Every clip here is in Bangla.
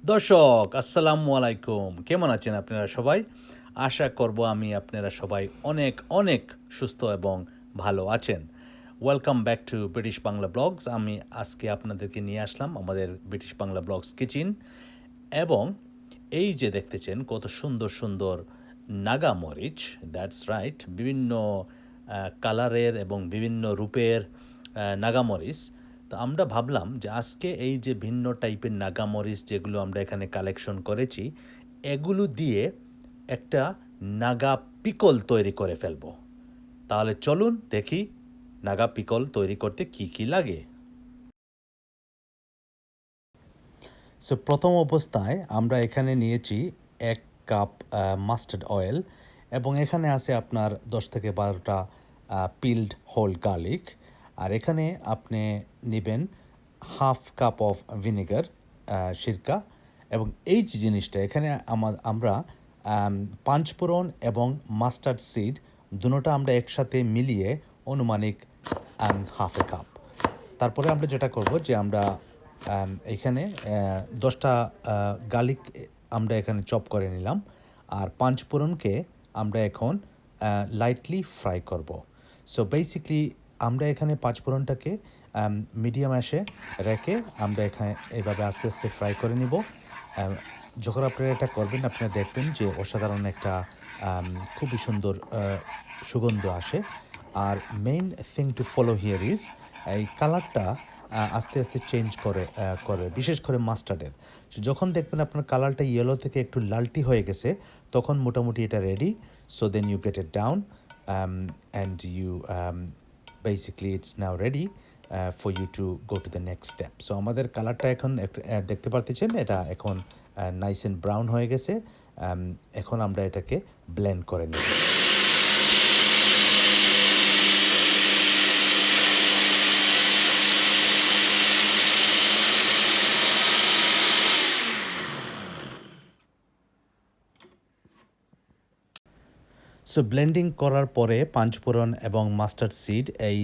দর্শক আসসালামু আলাইকুম, কেমন আছেন আপনারা সবাই? আশা করব আমি আপনারা সবাই অনেক অনেক সুস্থ এবং ভালো আছেন। Welcome back to British Bangla blogs. আমি আজকে আপনাদেরকে নিয়ে আসলাম আমাদের ব্রিটিশ বাংলা ব্লগস কিচেন, এবং এই যে দেখতেছেন কত সুন্দর সুন্দর নাগা মরিচ, দ্যাটস রাইট, বিভিন্ন কালারের এবং বিভিন্ন রূপের নাগা মরিচ। তো আমরা ভাবলাম যে আজকে এই যে ভিন্ন টাইপের নাগা মরিচ যেগুলো আমরা এখানে কালেকশন করেছি, এগুলো দিয়ে একটা নাগা পিকল তৈরি করে ফেলবো। তাহলে চলুন দেখি নাগা পিকল তৈরি করতে কি কি লাগে। সো প্রথম অবস্থায় আমরা এখানে নিয়েছি 1 কাপ মাস্টার্ড অয়েল, এবং এখানে আছে আপনার 10 থেকে 12টা পিলড হোল গার্লিক। আর এখানে আপনি নেবেন 1/2 কাপ অফ ভিনেগার, সিরকা। এবং এই যে জিনিসটা এখানে আমরা পাঁচফোড়ন এবং মাস্টার্ড সিড দুটোটা আমরা একসাথে মিলিয়ে অনুমানিক 1/2 কাপ। তারপরে আমরা যেটা করব যে আমরা এখানে 10টা গার্লিক আমরা এখানে চপ করে নিলাম, আর পাঁচফোড়নকে আমরা এখন লাইটলি ফ্রাই করব। সো বেসিকলি আমরা এখানে পাঁচফোড়নটাকে মিডিয়াম অ্যাশে রেখে আমরা এখানে এইভাবে আস্তে আস্তে ফ্রাই করে নিব। যখন আপনারা এটা করবেন আপনারা দেখবেন যে অসাধারণ একটা খুবই সুন্দর সুগন্ধ আসে। আর main thing to follow here is এই কালারটা আস্তে আস্তে চেঞ্জ করে বিশেষ করে মাস্টার্ডের। যখন দেখবেন আপনার কালারটা ইয়েলো থেকে একটু লালটি হয়ে গেছে, তখন মোটামুটি এটা ready. So then you get it down and you basically it's now ready for you to go to the next step. So আমাদের কালারটা এখন দেখতে পারতেছেন, এটা এখন নাইস অ্যান্ড ব্রাউন হয়ে গেছে। এখন আমরা এটাকে ব্লেন্ড করে নিব। সো ব্লেন্ডিং করার পরে পাঁচফোড়ন এবং মাস্টার্ড সিড এই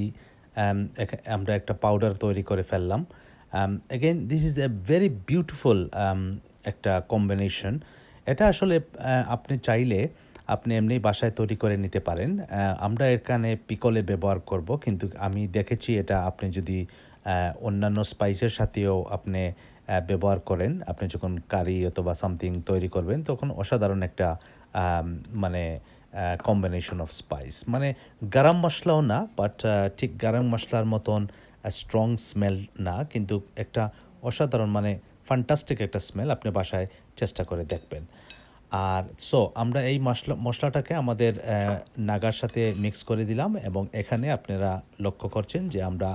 আমরা একটা পাউডার তৈরি করে ফেললাম। Again this is a very beautiful একটা কম্বিনেশন। এটা আসলে আপনি চাইলে আপনি এমনি বাসায় তৈরি করে নিতে পারেন। আমরা এখানে পিকলে ব্যবহার করব, কিন্তু আমি দেখেছি এটা আপনি যদি অন্যান্য স্পাইসের সাথেও আপনি ব্যবহার করেন, আপনি যখন কারি অথবা সামথিং তৈরি করবেন তখন অসাধারণ একটা মানে কম্বিনেশন অফ স্পাইস, মানে গরম মশলাও না, বাট ঠিক গরম মশলার মতন স্ট্রং স্মেল না, কিন্তু একটা অসাধারণ মানে ফ্যান্টাস্টিক একটা স্মেল। আপনি বাসায় চেষ্টা করে দেখবেন। আর সো আমরা এই মশলাটাকে আমাদের নাগার সাথে মিক্স করে দিলাম, এবং এখানে আপনারা লক্ষ্য করছেন যে আমরা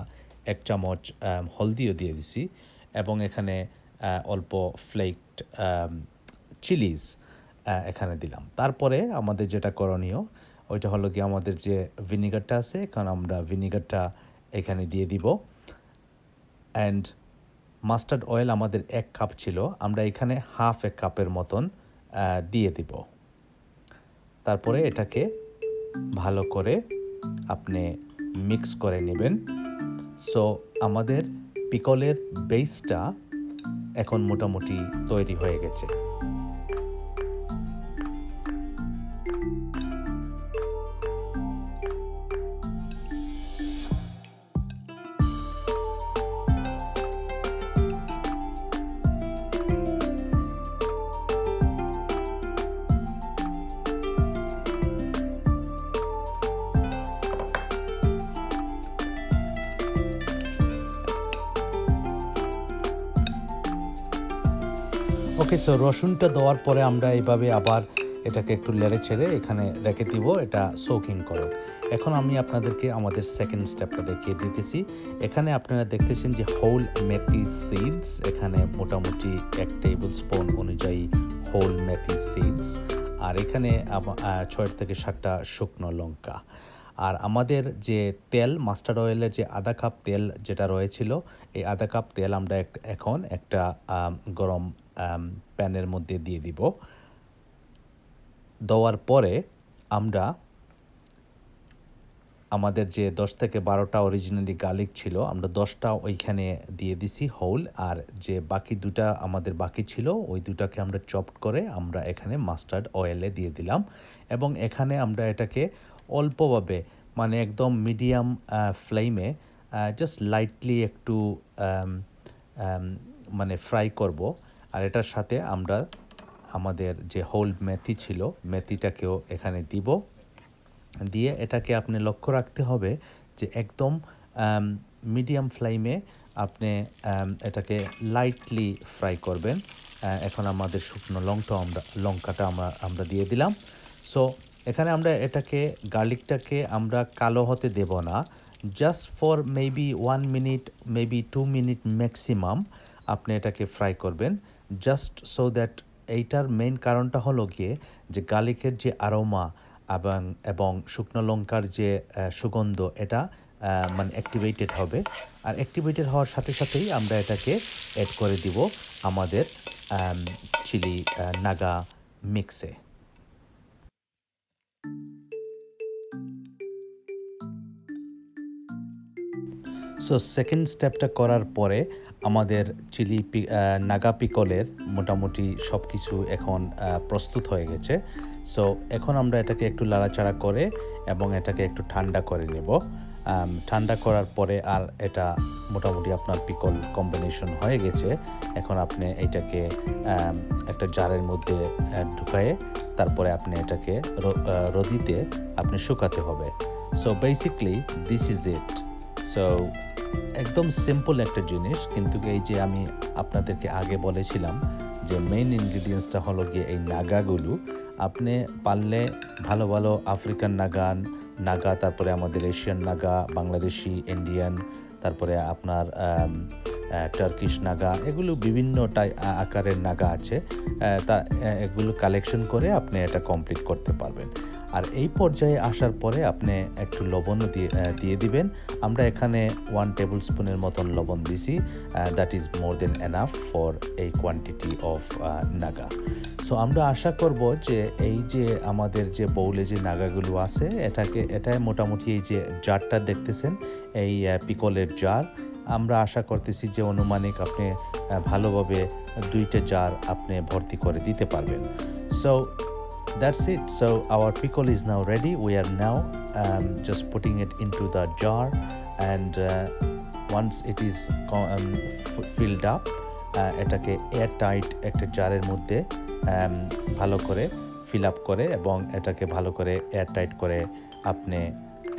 1 চামচ হলদিও দিয়ে দিছি, এবং এখানে অল্প ফ্লেকড চিলিজ এখানে দিলাম। তারপরে আমাদের যেটা করণীয় ওইটা হলো কি, আমাদের যে ভিনিগারটা আছে, কারণ আমরা ভিনিগারটা এখানে দিয়ে দিব। অ্যান্ড মাস্টার্ড অয়েল আমাদের 1 কাপ ছিল, আমরা এখানে 1/2 কাপের মতন দিয়ে দিব। তারপরে এটাকে ভালো করে আপনি মিক্স করে নেবেন। সো আমাদের পিকলের বেসটা এখন মোটামুটি তৈরি হয়ে গেছে। ওকে, সো রসুনটা দেওয়ার পরে আমরা এইভাবে আবার এটাকে একটু নেড়ে ছেড়ে এখানে রেখে দিব, এটা সোকিং করো। এখন আমি আপনাদেরকে আমাদের সেকেন্ড স্টেপটা দেখিয়ে দিতেছি। এখানে আপনারা দেখতেছেন যে হোল মেথি সিডস, এখানে মোটামুটি 1 টেবিল স্পুন অনুযায়ী হোল মেথি সিডস, আর এখানে 6 থেকে 7টা শুকনো লঙ্কা। আর আমাদের যে তেল, মাস্টার্ড অয়েলের যে 1/2 কাপ তেল যেটা রয়েছিল, এই 1/2 কাপ তেল আমরা এখন একটা গরম প্যানের মধ্যে দিয়ে দিব। দেওয়ার পরে আমরা আমাদের যে 10 থেকে 12টা অরিজিনালি গার্লিক ছিল আমরা 10টা ওইখানে দিয়ে দিছি হোল, আর যে বাকি দুটা আমাদের বাকি ছিল ওই দুটাকে আমরা চপড করে আমরা এখানে মাস্টার্ড অয়েলে দিয়ে দিলাম এবং এখানে আমরা এটাকে অল্পভাবে মানে একদম মিডিয়াম ফ্লেমে জাস্ট লাইটলি একটু মানে ফ্রাই করব। আর এটার সাথে আমরা আমাদের যে হোল মেথি ছিল মেথিটাকেও এখানে দিব, দিয়ে এটাকে আপনি লক্ষ্য রাখতে হবে যে একদম মিডিয়াম ফ্লেমে আপনি এটাকে লাইটলি ফ্রাই করবেন। এখন আমাদের শুকনো লঙ্কাটা আমরা দিয়ে দিলাম। সো এখানে আমরা এটাকে গার্লিকটাকে আমরা কালো হতে দেব না, just for maybe 1 minute maybe 2 minute maximum আপনি এটাকে ফ্রাই করবেন, জাস্ট সো দ্যাট এইটার মেইন কারণটা হলো গিয়ে যে গার্লিকের যে অ্যারোমা এবং শুকনো লঙ্কার যে সুগন্ধ এটা মানে অ্যাক্টিভেটেড হবে, আর অ্যাক্টিভেটেড হওয়ার সাথে সাথেই আমরা এটাকে অ্যাড করে দিব আমাদের চিলি নাগা মিক্সে। সো সেকেন্ড স্টেপটা করার পরে আমাদের চিলি নাগা পিকলের মোটামুটি সব কিছু এখন প্রস্তুত হয়ে গেছে। সো এখন আমরা এটাকে একটু লাড়াচাড়া করে এবং এটাকে একটু ঠান্ডা করে নেব। ঠান্ডা করার পরে আর এটা মোটামুটি আপনার পিকল কম্বিনেশন হয়ে গেছে। এখন আপনি এইটাকে একটা জারের মধ্যে ঢুকায়ে তারপরে আপনি এটাকে রোদিতে আপনি শুকাতে হবে। So basically this is it. So একদম সিম্পল একটা জিনিস, কিন্তু এই যে আমি আপনাদেরকে আগে বলেছিলাম যে মেইন ইনগ্রিডিয়েন্টসটা হলো গিয়ে এই নাগাগুলো। আপনি পারলে ভালো ভালো আফ্রিকান নাগা, তারপরে আমাদের এশিয়ান নাগা, বাংলাদেশি, ইন্ডিয়ান, তারপরে আপনার টার্কিশ নাগা, এগুলো বিভিন্ন আকারের নাগা আছে, তা এগুলো কালেকশন করে আপনি এটা কমপ্লিট করতে পারবেন। আর এই পর্যায়ে আসার পরে আপনি একটু লবণও দিয়ে দিবেন। আমরা এখানে 1 টেবিল স্পুনের মতন লবণ দিছি, that is more than enough for এই কোয়ান্টিটি অফ নাগা। সো আমরা আশা করব যে এই যে আমাদের যে বউলে যে নাগাগুলো আছে এটাই মোটামুটি এই যে জারটা দেখতেছেন এই পিকলের জার, আমরা আশা করতেছি যে অনুমানিক আপনি ভালোভাবে 2টা জার আপনি ভর্তি করে দিতে পারবেন। So that's it. So our pickle is now ready. We are now just putting it into the jar, and once it is filled up, এটাকে এয়ারটাইট একটা জারের মধ্যে ভালো করে ফিল আপ করে এবং এটাকে ভালো করে এয়ারটাইট করে আপনি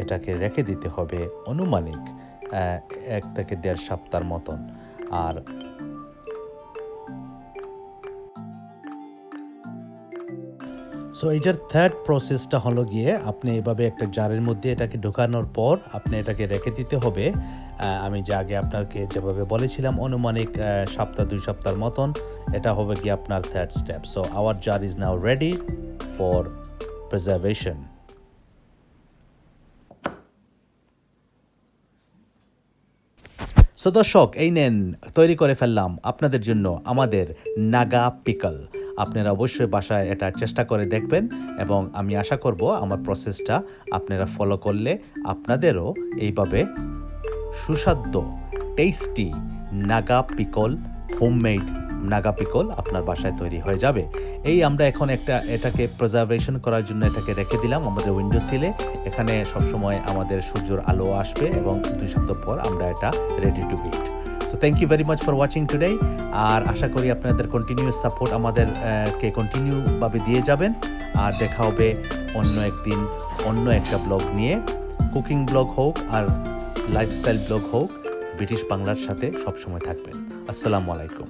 এটাকে রেখে দিতে হবে অনুমানিক 1 থেকে 1.5 সপ্তাহের মতন। আর সো এইটার থার্ড প্রসেসটা হলো গিয়ে আপনি এভাবে একটা জারের মধ্যে এটাকে ঢোকানোর পর আপনি এটাকে রেখে দিতে হবে। আমি যে আগে আপনাকে যেভাবে বলেছিলাম অনুমানিক 2 সপ্তাহের মতন, এটা হবে গিয়ে আপনার third step. So our jar is now ready for preservation. So দর্শক, এই নেন তৈরি করে ফেললাম আপনাদের জন্য আমাদের নাগা পিকল। আপনারা অবশ্যই বাসায় এটা চেষ্টা করে দেখবেন এবং আমি আশা করব আমার প্রসেসটা আপনারা ফলো করলে আপনাদেরও এইভাবে সুস্বাদু tasty Naga pickle, homemade Naga pickle আপনার বাসায় তৈরি হয়ে যাবে। এই আমরা এখন এটাকে প্রিজার্ভেশন করার জন্য এটাকে রেখে দিলাম আমাদের উইন্ডো সিলে। এখানে সবসময় আমাদের সূর্যের আলো আসবে এবং 2 সপ্তাহ পর আমরা এটা ready to eat. So thank you very much for watching today. আর আশা করি আপনাদের কন্টিনিউয়াস সাপোর্ট আমাদেরকে কন্টিনিউভাবে দিয়ে যাবেন। আর দেখা হবে অন্য একদিন অন্য একটা ব্লগ নিয়ে, কুকিং ব্লগ হোক আর লাইফস্টাইল ব্লগ হোক, ব্রিটিশ বাংলার সাথে সবসময় থাকবেন। আসসালামু আলাইকুম।